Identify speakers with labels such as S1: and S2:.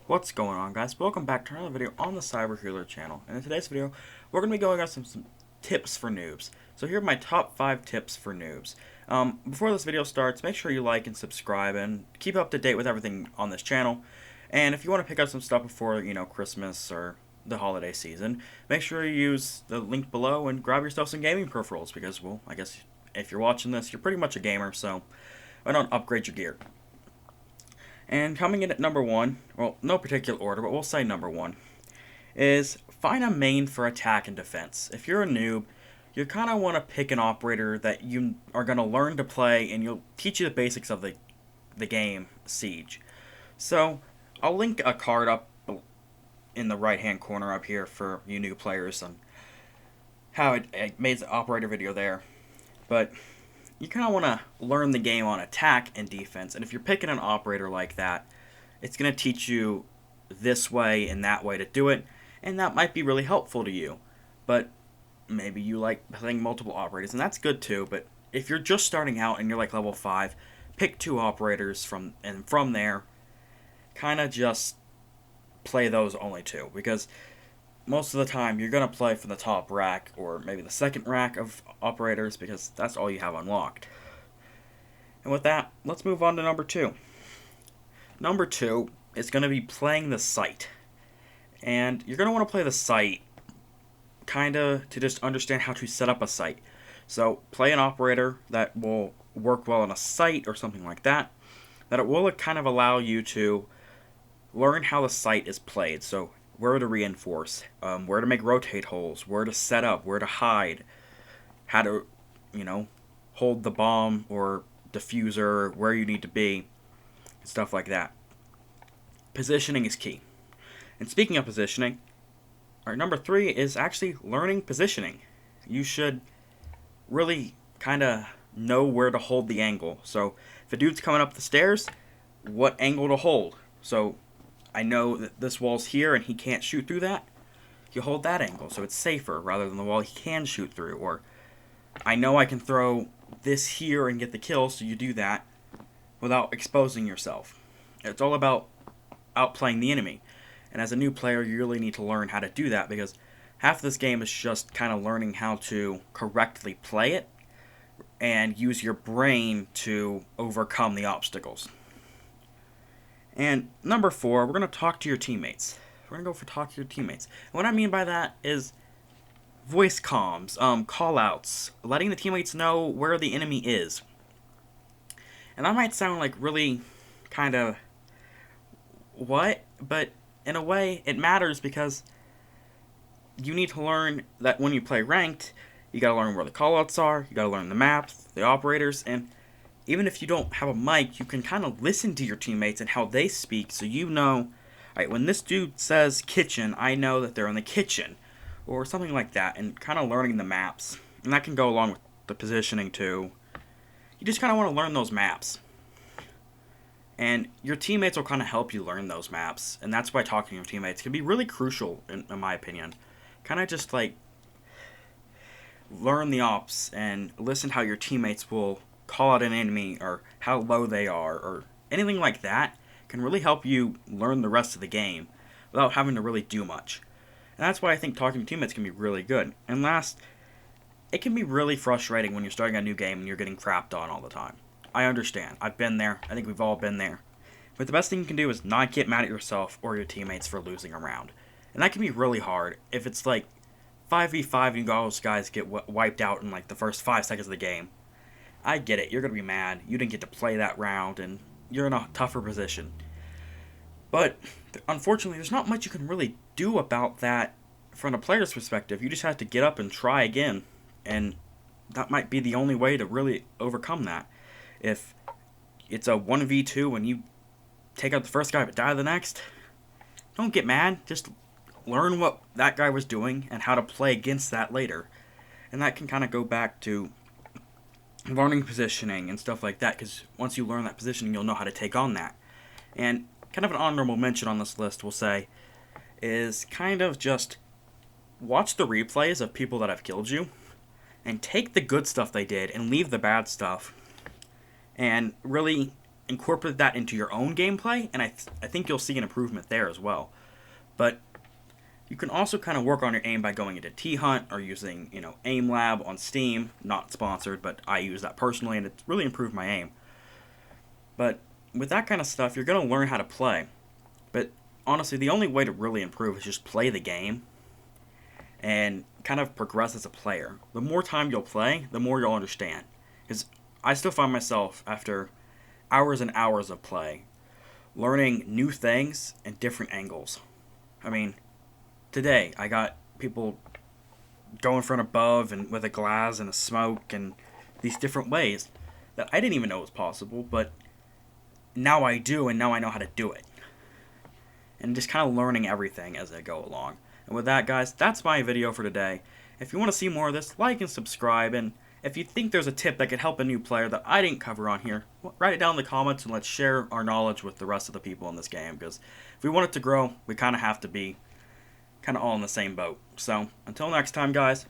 S1: What's going on, guys? Welcome back to another video on the Cyber Healer channel. And in today's video, we're going to be going over some tips for noobs. So here are my top 5 tips for noobs. Before this video starts, make sure you like and subscribe and keep up to date with everything on this channel. And if you want to pick up some stuff before, Christmas or the holiday season, make sure you use the link below and grab yourself some gaming peripherals because, well, I guess if you're watching this, you're pretty much a gamer, so why not upgrade your gear? And coming in at number 1, well, no particular order, but we'll say number 1, is find a main for attack and defense. If you're a noob, you kind of want to pick an operator that you are going to learn to play and you'll teach you the basics of the game, Siege. So, I'll link a card up in the right hand corner up here for you new players and how it made the operator video there. But you kind of want to learn the game on attack and defense, and if you're picking an operator like that, it's going to teach you this way and that way to do it, and that might be really helpful to you. But maybe you like playing multiple operators, and that's good too, but if you're just starting out and you're like level 5, pick 2 operators from there, kind of just play those only 2, because most of the time you're going to play for the top rack or maybe the second rack of operators because that's all you have unlocked. And with that, let's move on to number 2. Number 2 is going to be playing the site. And you're going to want to play the site kind of to just understand how to set up a site. So play an operator that will work well on a site or something like that, that it will kind of allow you to learn how the site is played. So where to reinforce, where to make rotate holes, where to set up, where to hide, how to, hold the bomb or diffuser, where you need to be, stuff like that. Positioning is key. And speaking of positioning, our number 3 is actually learning positioning. You should really kind of know where to hold the angle. So if a dude's coming up the stairs, what angle to hold. So I know that this wall's here and he can't shoot through that. You hold that angle so it's safer rather than the wall he can shoot through. Or I know I can throw this here and get the kill, so you do that without exposing yourself. It's all about outplaying the enemy. And as a new player, you really need to learn how to do that because half of this game is just kind of learning how to correctly play it and use your brain to overcome the obstacles. And number 4, we're going to talk to your teammates. We're going to go for talk to your teammates. And what I mean by that is voice comms, call-outs, letting the teammates know where the enemy is. And that might sound like really kind of what, but in a way it matters because you need to learn that when you play ranked, you gotta learn where the callouts are, you gotta learn the maps, the operators, and even if you don't have a mic, you can kind of listen to your teammates and how they speak so you know, alright, when this dude says kitchen, I know that they're in the kitchen, or something like that, and kind of learning the maps. And that can go along with the positioning too. You just kind of want to learn those maps. And your teammates will kind of help you learn those maps, and that's why talking to your teammates can be really crucial, in my opinion. Kind of just like learn the ops and listen how your teammates will call out an enemy or how low they are or anything like that can really help you learn the rest of the game without having to really do much. And that's why I think talking to teammates can be really good. And last, it can be really frustrating when you're starting a new game and you're getting crapped on all the time. I understand. I've been there. I think we've all been there. But the best thing you can do is not get mad at yourself or your teammates for losing a round. And that can be really hard if it's like 5v5 and those guys get wiped out in like the first 5 seconds of the game. I get it. You're going to be mad. You didn't get to play that round and you're in a tougher position. But unfortunately, there's not much you can really do about that from a player's perspective. You just have to get up and try again. And that might be the only way to really overcome that. If it's a 1v2 and you take out the first guy but die the next, don't get mad. Just learn what that guy was doing and how to play against that later. And that can kind of go back to learning positioning and stuff like that, because once you learn that positioning, you'll know how to take on that. And kind of an honorable mention on this list, we'll say, is kind of just watch the replays of people that have killed you and take the good stuff they did and leave the bad stuff and really incorporate that into your own gameplay, and I think you'll see an improvement there as well. But you can also kind of work on your aim by going into T-Hunt or using, Aim Lab on Steam. Not sponsored, but I use that personally, and it's really improved my aim. But with that kind of stuff, you're going to learn how to play. But honestly, the only way to really improve is just play the game and kind of progress as a player. The more time you'll play, the more you'll understand. Because I still find myself, after hours and hours of play, learning new things and different angles. I mean, today I got people going from above and with a glass and a smoke and these different ways that I didn't even know was possible, but now I do, and now I know how to do it. And just kind of learning everything as I go along. And with that, guys, that's my video for today. If you want to see more of this, like and subscribe, and if you think there's a tip that could help a new player that I didn't cover on here, write it down in the comments and let's share our knowledge with the rest of the people in this game, because if we want it to grow, we kind of have to be kind of all in the same boat. So, until next time, guys,